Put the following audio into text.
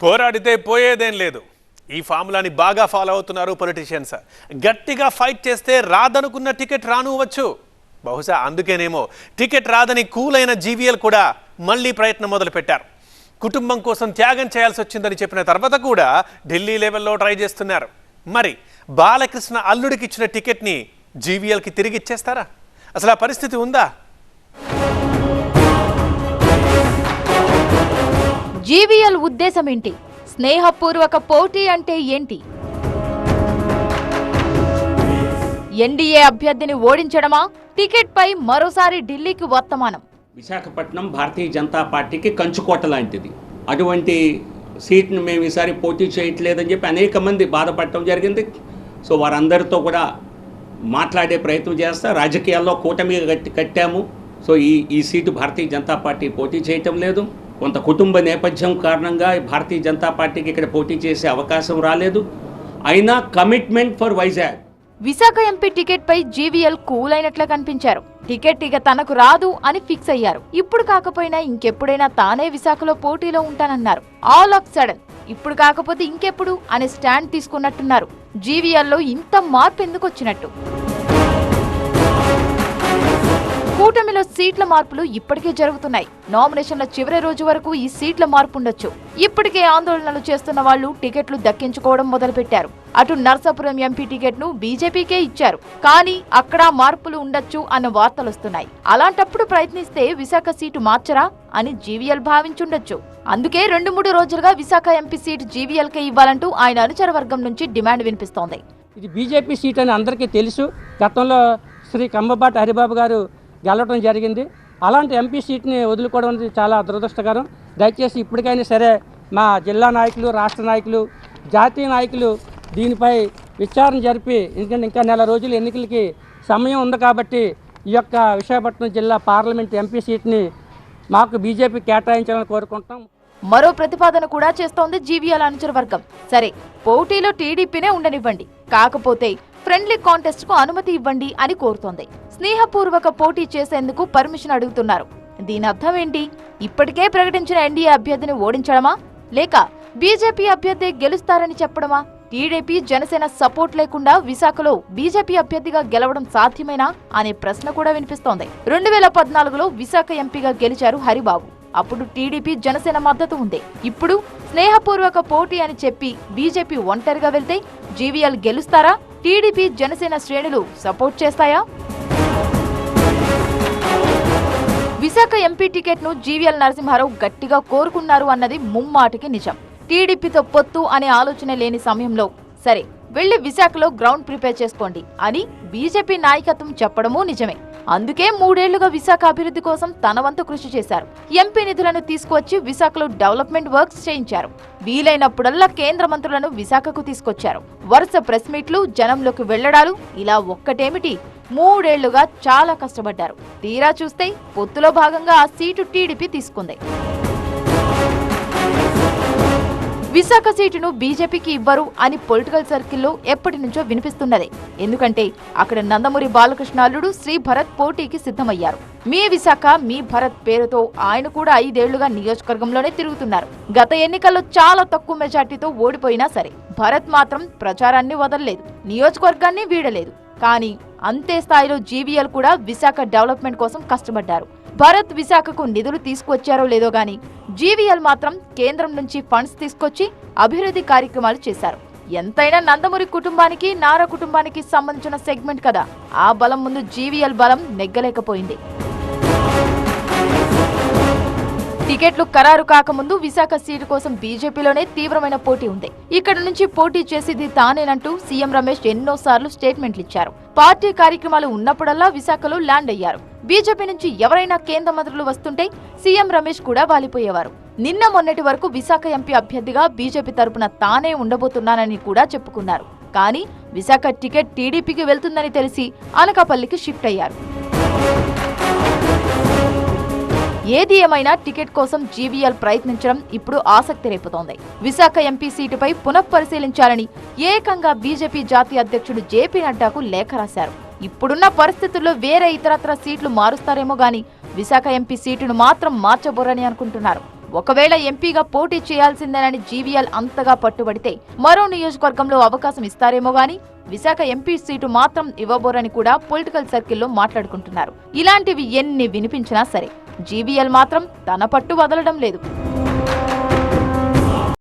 పోరాడితే పోయేదేం లేదు. ఈ ఫార్ములాని బాగా ఫాలో అవుతున్నారు పొలిటీషియన్స్. గట్టిగా ఫైట్ చేస్తే రాదనుకున్న టికెట్ రానువచ్చు. బహుశా అందుకేనేమో టికెట్ రాదని కూలైన జీవీఎల్ కూడా మళ్ళీ ప్రయత్నం మొదలుపెట్టారు. కుటుంబం కోసం త్యాగం చేయాల్సి వచ్చిందని చెప్పిన తర్వాత కూడా ఢిల్లీ లెవెల్లో ట్రై చేస్తున్నారు. మరి బాలకృష్ణ అల్లుడికి ఇచ్చిన టికెట్ని జీవీఎల్కి తిరిగి ఇచ్చేస్తారా? అసలు ఆ పరిస్థితి ఉందా? జీవీఎల్ ఉద్దేశం ఏంటి? స్నేహపూర్వక పోటీ అంటే ఏంటి? ఎన్డీఏ అభ్యర్థిని ఓడించడమా? టికెట్ పై మరోసారి ఢిల్లీకి వర్తమానం. విశాఖపట్నం భారతీయ జనతా పార్టీకి కంచుకోట లాంటిది. అటువంటి సీట్ను మేము ఈసారి పోటీ చేయట్లేదని చెప్పి అనేక మంది బాధపడటం జరిగింది. సో వారందరితో కూడా మాట్లాడే ప్రయత్నం చేస్తా. రాజకీయాల్లో కూటమి కట్టాము. సో ఈ సీటు భారతీయ జనతా పార్టీ పోటీ చేయటం లేదు. కొంత కుటుంబ నేపథ్యం కారణంగా భారతీయ జనతా పార్టీకి ఇక్కడ పోటీ చేసే అవకాశం రాలేదు. అయినా commitment for Vizag. Visakha MP ticket పై జీవీఎల్ కూల్ అయినట్లు కనిపించారు. టికెట్ ఇక తనకు రాదు అని ఫిక్స్ అయ్యారు. ఇప్పుడు కాకపోయినా ఇంకెప్పుడైనా తానే విశాఖలో పోటీలో ఉంటానన్నారు. ఆల్ ఆఫ్ సడన్ ఇప్పుడు కాకపోతే ఇంకెప్పుడు అనే స్టాండ్ తీసుకున్నట్టున్నారు. జీవీఎల్లో ఇంత మార్పు ఎందుకు వచ్చినట్టు? కూటమిలో సీట్ల మార్పులు ఇప్పటికే జరుగుతున్నాయి. నామినేషన్ల చివరి రోజు వరకు ఈ సీట్ల మార్పు ఉండొచ్చు. ఇప్పటికే ఆందోళనలు చేస్తున్న వాళ్లు టికెట్లు దక్కించుకోవడం మొదలుపెట్టారు. అటు నర్సాపురం ఎంపీ టికెట్ ను బీజేపీకే ఇచ్చారు. కానీ అక్కడ మార్పులు ఉండొచ్చు అన్న వార్తలొస్తున్నాయి. అలాంటప్పుడు ప్రయత్నిస్తే విశాఖ సీటు మార్చరా అని జీవీఎల్ భావించుండొచ్చు. అందుకే 2-3 రోజులుగా విశాఖ ఎంపీ సీటు జీవీఎల్కే ఇవ్వాలంటూ ఆయన అనుచర వర్గం నుంచి డిమాండ్ వినిపిస్తోంది. ఇది బీజేపీ సీట్ అని అందరికీ తెలుసు. గతంలో శ్రీ కంబబాటి హరిబాబు గారు గెలవడం జరిగింది. అలాంటి ఎంపీ సీట్ని వదులుకోవడం అనేది చాలా దురదృష్టకరం. దయచేసి ఇప్పటికైనా సరే మా జిల్లా నాయకులు, రాష్ట్ర నాయకులు, జాతీయ నాయకులు దీనిపై విచారణ జరిపి, ఎందుకంటే ఇంకా నెల రోజులు ఎన్నికలకి సమయం ఉంది కాబట్టి ఈ యొక్క విశాఖపట్నం జిల్లా పార్లమెంట్ ఎంపీ సీట్ని మాకు బీజేపీ కేటాయించాలని కోరుకుంటాం. మరో ప్రతిపాదన కూడా చేస్తోంది జీవీఎల్ అనుచర వర్గం. సరే, పోటీలో టీడీపీనే ఉండనివ్వండి, కాకపోతే ఫ్రెండ్లీ కాంటెస్ట్ కు అనుమతి ఇవ్వండి అని కోరుతోంది. స్నేహపూర్వక పోటీ చేసేందుకు పర్మిషన్ అడుగుతున్నారు. దీని అర్థం ఏంటి? ఇప్పటికే ప్రకటించిన ఎన్డీఏ అభ్యర్థిని ఓడించడమా, లేక బీజేపీ అభ్యర్థి గెలుస్తారని చెప్పడమా? టీడీపీ జనసేన సపోర్ట్ లేకుండా విశాఖలో బీజేపీ అభ్యర్థిగా గెలవడం సాధ్యమేనా అనే ప్రశ్న కూడా వినిపిస్తోంది. 2014లో విశాఖ ఎంపీగా గెలిచారు హరిబాబు. అప్పుడు టీడీపీ జనసేన మద్దతు ఉంది. ఇప్పుడు స్నేహపూర్వక పోటీ అని చెప్పి బీజేపీ ఒంటరిగా వెళ్తే జీవీఎల్ గెలుస్తారా? టీడీపీ జనసేన శ్రేణులు సపోర్ట్ చేస్తాయా? విశాఖ ఎంపీ టికెట్ ను జీవీఎల్ నరసింహారావు గట్టిగా కోరుకున్నారు అన్నది ముమ్మాటికి నిజం. టీడీపీతో పొత్తు అనే ఆలోచన లేని సమయంలో సరే వెళ్లి విశాఖలో గ్రౌండ్ ప్రిపేర్ చేసుకోండి అని బీజేపీ నాయకత్వం చెప్పడమూ నిజమే. అందుకే 3 ఏళ్లుగా విశాఖ అభివృద్ధి కోసం తన వంతు కృషి చేశారు. ఎంపీ నిధులను తీసుకువచ్చి విశాఖలో డెవలప్మెంట్ వర్క్స్ చేయించారు. వీలైనప్పుడల్లా కేంద్ర మంత్రులను విశాఖకు తీసుకొచ్చారు. వరుస ప్రెస్ మీట్లు, జనంలోకి వెళ్లడాలు, ఇలా ఒక్కటేమిటి 3 ఏళ్లుగా చాలా కష్టపడ్డారు. తీరా చూస్తే పొత్తులో భాగంగా ఆ సీటు టీడీపీ తీసుకుంది. విశాఖ సీటును బీజేపీకి ఇవ్వరు అని పొలిటికల్ సర్కిల్లో ఎప్పటి నుంచో వినిపిస్తున్నదే. ఎందుకంటే అక్కడ నందమూరి బాలకృష్ణ అల్లుడు శ్రీ భరత్ పోటీకి సిద్ధమయ్యారు. మీ విశాఖ మీ భరత్ పేరుతో ఆయన కూడా 5 ఏళ్లుగా నియోజకవర్గంలోనే తిరుగుతున్నారు. గత ఎన్నికల్లో చాలా తక్కువ మెజార్టీతో ఓడిపోయినా సరే భరత్ మాత్రం ప్రచారాన్ని వదలలేదు, నియోజకవర్గాన్ని వీడలేదు. కానీ అంతే స్థాయిలో జీవీఎల్ కూడా విశాఖ డెవలప్మెంట్ కోసం కష్టపడ్డారు. భరత్ విశాఖకు నిధులు తీసుకువచ్చారో లేదో గానీ జీవీఎల్ మాత్రం కేంద్రం నుంచి ఫండ్స్ తీసుకొచ్చి అభివృద్ధి కార్యక్రమాలు చేశారు. ఎంతైనా నందమూరి కుటుంబానికి, నారా కుటుంబానికి సంబంధించిన సెగ్మెంట్ కదా. ఆ బలం ముందు జీవీఎల్ బలం నెగ్గలేకపోయింది. టికెట్లు ఖరారు కాకముందు విశాఖ సీటు కోసం బీజేపీలోనే తీవ్రమైన పోటీ ఉంది. ఇక్కడ నుంచి పోటీ చేసేది తానేనంటూ సీఎం రమేష్ ఎన్నోసార్లు స్టేట్మెంట్లు ఇచ్చారు. పార్టీ కార్యక్రమాలు ఉన్నప్పుడల్లా విశాఖలో ల్యాండ్ అయ్యారు. బీజేపీ నుంచి ఎవరైనా కేంద్ర మంత్రులు వస్తుంటే సీఎం రమేష్ కూడా వాలిపోయేవారు. నిన్న మొన్నటి వరకు విశాఖ ఎంపీ అభ్యర్థిగా బీజేపీ తరపున తానే ఉండబోతున్నానని కూడా చెప్పుకున్నారు. కానీ విశాఖ టికెట్ టీడీపీకి వెళ్తుందని తెలిసి అనకాపల్లికి షిఫ్ట్ అయ్యారు. ఏది ఏమైనా టికెట్ కోసం జీవీఎల్ ప్రయత్నించడం ఇప్పుడు ఆసక్తి రేపుతోంది. విశాఖ ఎంపీ సీటుపై పునఃపరిశీలించాలని ఏకంగా బీజేపీ జాతీయ అధ్యక్షుడు జేపీ నడ్డాకు లేఖ రాశారు. ఇప్పుడున్న పరిస్థితుల్లో వేరే ఇతరత్ర సీట్లు మారుస్తారేమో గానీ విశాఖ ఎంపీ సీటును మాత్రం మార్చబోరని అనుకుంటున్నారు. ఒకవేళ ఎంపీగా పోటీ చేయాల్సిందేనని జీవీఎల్ అంతగా పట్టుబడితే మరో నియోజకవర్గంలో అవకాశం ఇస్తారేమో గానీ విశాఖ ఎంపీ సీటు మాత్రం ఇవ్వబోరని కూడా పొలిటికల్ సర్కిల్లో మాట్లాడుకుంటున్నారు. ఇలాంటివి ఎన్ని వినిపించినా సరే జీవీఎల్ మాత్రం తన పట్టు వదలడం లేదు.